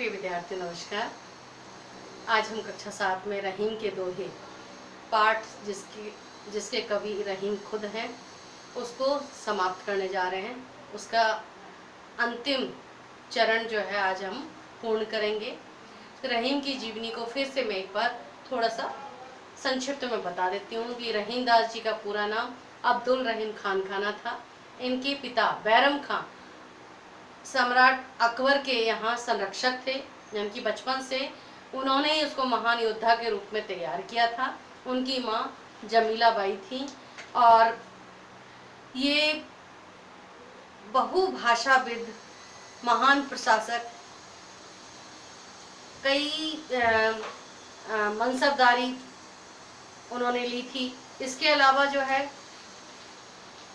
प्रिय विद्यार्थी नमस्कार। आज हम कक्षा 7 में रहीम के दोहे पाठ जिसके कवि रहीम खुद हैं उसको समाप्त करने जा रहे हैं। उसका अंतिम चरण जो है आज हम पूर्ण करेंगे। रहीम की जीवनी को फिर से मैं एक बार थोड़ा सा संक्षिप्त में बता देती हूँ कि रहीम दास जी का पूरा नाम अब्दुल रहीम खान खाना था। इनके पिता बैरम खां सम्राट अकबर के यहाँ संरक्षक थे, यानी कि बचपन से उन्होंने ही उसको महान योद्धा के रूप में तैयार किया था। उनकी माँ जमीला बाई थी और ये बहुभाषाविद महान प्रशासक, कई मनसबदारी उन्होंने ली थी। इसके अलावा जो है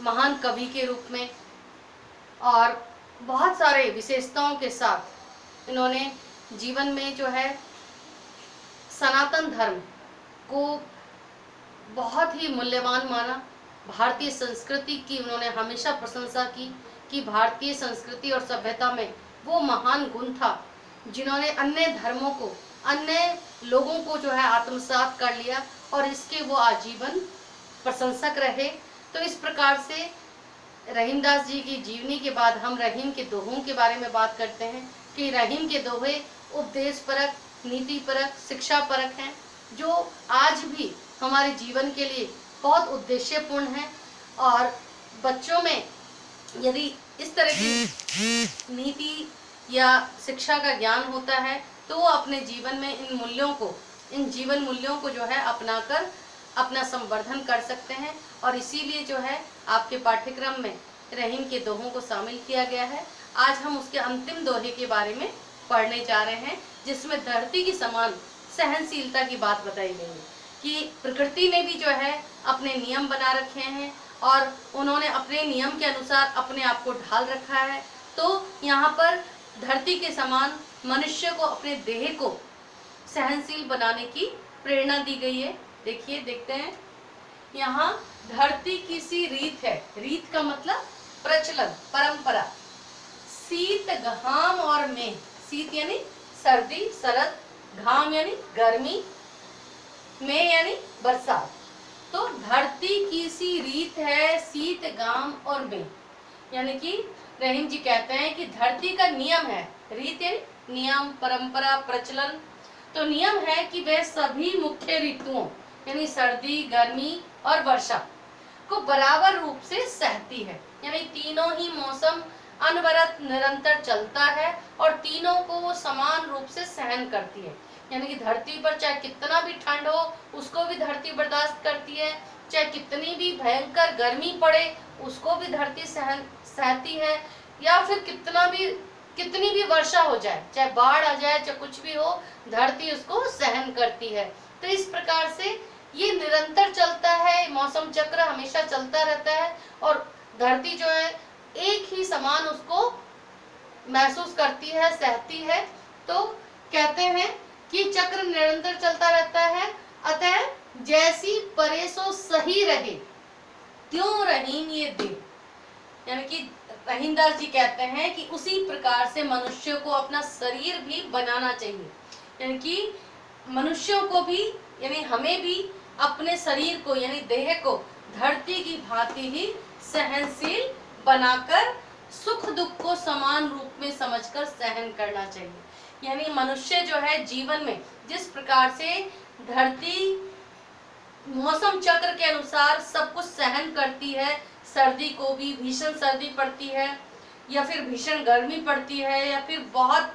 महान कवि के रूप में और बहुत सारे विशेषताओं के साथ इन्होंने जीवन में जो है सनातन धर्म को बहुत ही मूल्यवान माना। भारतीय संस्कृति की उन्होंने हमेशा प्रशंसा की कि भारतीय संस्कृति और सभ्यता में वो महान गुण था जिन्होंने अन्य धर्मों को, अन्य लोगों को जो है आत्मसात कर लिया और इसके वो आजीवन प्रशंसक रहे। तो इस प्रकार से रहीम दास जी की जीवनी के बाद हम रहीम के दोहों के बारे में बात करते हैं कि रहीम के दोहे उपदेश परक, नीति परक, शिक्षा परक हैं, जो आज भी हमारे जीवन के लिए बहुत उद्देश्यपूर्ण हैं। और बच्चों में यदि इस तरह की नीति या शिक्षा का ज्ञान होता है तो वो अपने जीवन में इन जीवन मूल्यों को जो है अपनाकर अपना संवर्धन कर सकते हैं। और इसीलिए जो है आपके पाठ्यक्रम में रहीम के दोहों को शामिल किया गया है। आज हम उसके अंतिम दोहे के बारे में पढ़ने जा रहे हैं, जिसमें धरती की समान सहनशीलता की बात बताई गई है कि प्रकृति ने भी जो है अपने नियम बना रखे हैं और उन्होंने अपने नियम के अनुसार अपने आप को ढाल रखा है। तो यहाँ पर धरती के समान मनुष्य को अपने देह को सहनशील बनाने की प्रेरणा दी गई है। देखते हैं यहाँ धरती की सी रीत है। रीत का मतलब प्रचलन, परंपरा। शीत, घाम और मेह। शीत यानी सर्दी, शरद, घाम यानी गर्मी, मेह यानी बरसात। तो धरती की सी रीत है, शीत, घाम और मेह। यानी कि रहीम जी कहते हैं कि धरती का नियम है। रीत यानी नियम, परंपरा, प्रचलन। तो नियम है कि वह सभी मुख्य ऋतुओं यानी सर्दी, गर्मी और वर्षा को बराबर रूप से सहती है। यानी तीनों ही मौसम अनवरत निरंतर चलता है और तीनों को वो समान रूप से सहन करती है। यानी कि धरती पर चाहे कितना भी ठंड हो उसको भी धरती बर्दाश्त करती है, चाहे कितनी भी भयंकर गर्मी पड़े उसको भी धरती सहती है, या फिर कितनी भी वर्षा हो जाए, चाहे बाढ़ आ जाए, चाहे कुछ भी हो, धरती उसको सहन करती है। तो इस प्रकार से ये निरंतर चलता है, मौसम चक्र हमेशा चलता रहता है और धरती जो है एक ही समान उसको महसूस करती है, सहती है। तो कहते हैं कि चक्र निरंतर चलता रहता है, अतः जैसी परे सो सही रहे त्यों रहीम ये दे। यानी कि रहीम दास जी कहते हैं कि उसी प्रकार से मनुष्य को अपना शरीर भी बनाना चाहिए। यानी कि मनुष्यों को भी, यानी हमें भी अपने शरीर को यानी देह को धरती की भांति ही सहनशील बनाकर सुख दुख को समान रूप में समझकर सहन करना चाहिए। यानी मनुष्य जो है जीवन में जिस प्रकार से धरती मौसम चक्र के अनुसार सब कुछ सहन करती है, सर्दी को भी भीषण सर्दी पड़ती है या फिर भीषण गर्मी पड़ती है या फिर बहुत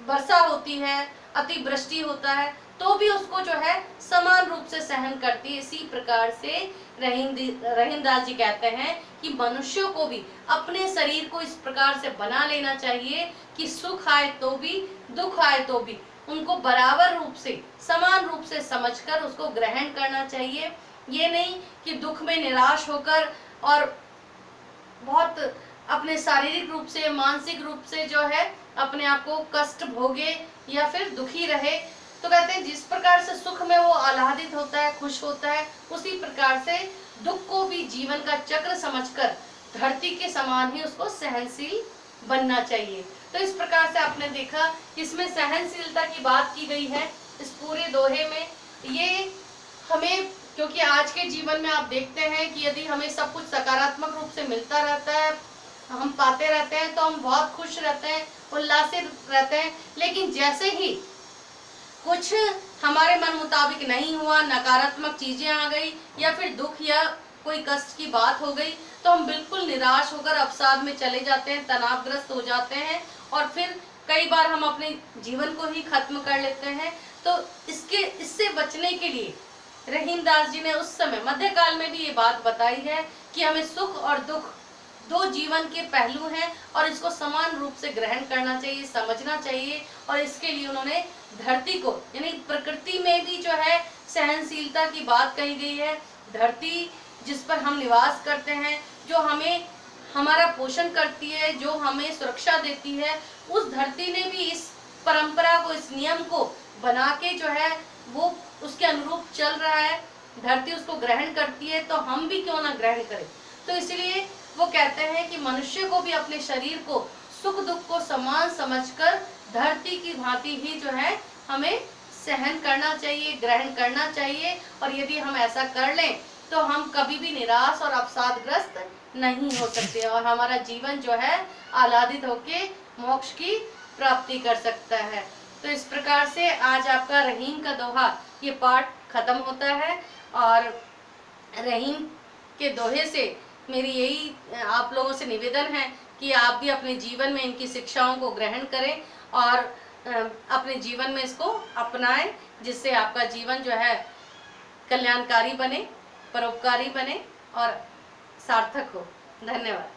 वर्षा होती है, अतिवृष्टि होता है, तो भी उसको जो है समान रूप से सहन करती है। इसी प्रकार से रहीम दास जी कहते हैं कि मनुष्यों को भी अपने शरीर को इस प्रकार से बना लेना चाहिए कि सुख आए तो भी, दुख आए तो भी उनको बराबर रूप से, समान रूप से समझकर उसको ग्रहण करना चाहिए। ये नहीं कि दुख में निराश होकर और बहुत अपने शारीरिक रूप से, मानसिक रूप से जो है अपने आप को कष्ट भोगे या फिर दुखी रहे। तो कहते हैं जिस प्रकार से सुख में वो आह्लादित होता है, खुश होता है, उसी प्रकार से दुख को भी जीवन का चक्र समझकर धरती के समान ही उसको सहनशील बनना चाहिए। तो इस प्रकार से आपने देखा इसमें सहनशीलता की बात की गई है इस पूरे दोहे में। ये हमें, क्योंकि आज के जीवन में आप देखते हैं कि यदि हमें सब कुछ सकारात्मक रूप से मिलता रहता है, हम पाते रहते हैं, तो हम बहुत खुश रहते हैं, उल्लासित रहते हैं। लेकिन जैसे ही कुछ हमारे मन मुताबिक नहीं हुआ, नकारात्मक चीजें आ गई या फिर दुख या कोई कष्ट की बात हो गई, तो हम बिल्कुल निराश होकर अवसाद में चले जाते हैं, तनावग्रस्त हो जाते हैं और फिर कई बार हम अपने जीवन को ही खत्म कर लेते हैं। तो इससे बचने के लिए रहीमदास जी ने उस समय मध्यकाल में भी ये बात बताई है कि हमें सुख और दुख दो जीवन के पहलू हैं और इसको समान रूप से ग्रहण करना चाहिए, समझना चाहिए। और इसके लिए उन्होंने धरती को, यानी प्रकृति में भी जो है सहनशीलता की बात कही गई है। धरती जिस पर हम निवास करते हैं, जो हमें हमारा पोषण करती है, जो हमें सुरक्षा देती है, उस धरती ने भी इस परंपरा को, इस नियम को बना के जो है वो उसके अनुरूप चल रहा है। धरती उसको ग्रहण करती है, तो हम भी क्यों ना ग्रहण करें। तो इसलिए वो कहते हैं कि मनुष्य को भी अपने शरीर को सुख दुख को समान समझकर धरती की भांति ही जो है हमें सहन करना चाहिए, ग्रहण करना चाहिए। और यदि हम ऐसा कर लें तो हम कभी भी निराश और अवसादग्रस्त नहीं हो सकते और हमारा जीवन जो है आह्लादित होके मोक्ष की प्राप्ति कर सकता है। तो इस प्रकार से आज आपका रहीम का दोहा ये पाठ खत्म होता है। और रहीम के दोहे से मेरी यही आप लोगों से निवेदन है कि आप भी अपने जीवन में इनकी शिक्षाओं को ग्रहण करें और अपने जीवन में इसको अपनाएं, जिससे आपका जीवन जो है कल्याणकारी बने, परोपकारी बने और सार्थक हो। धन्यवाद।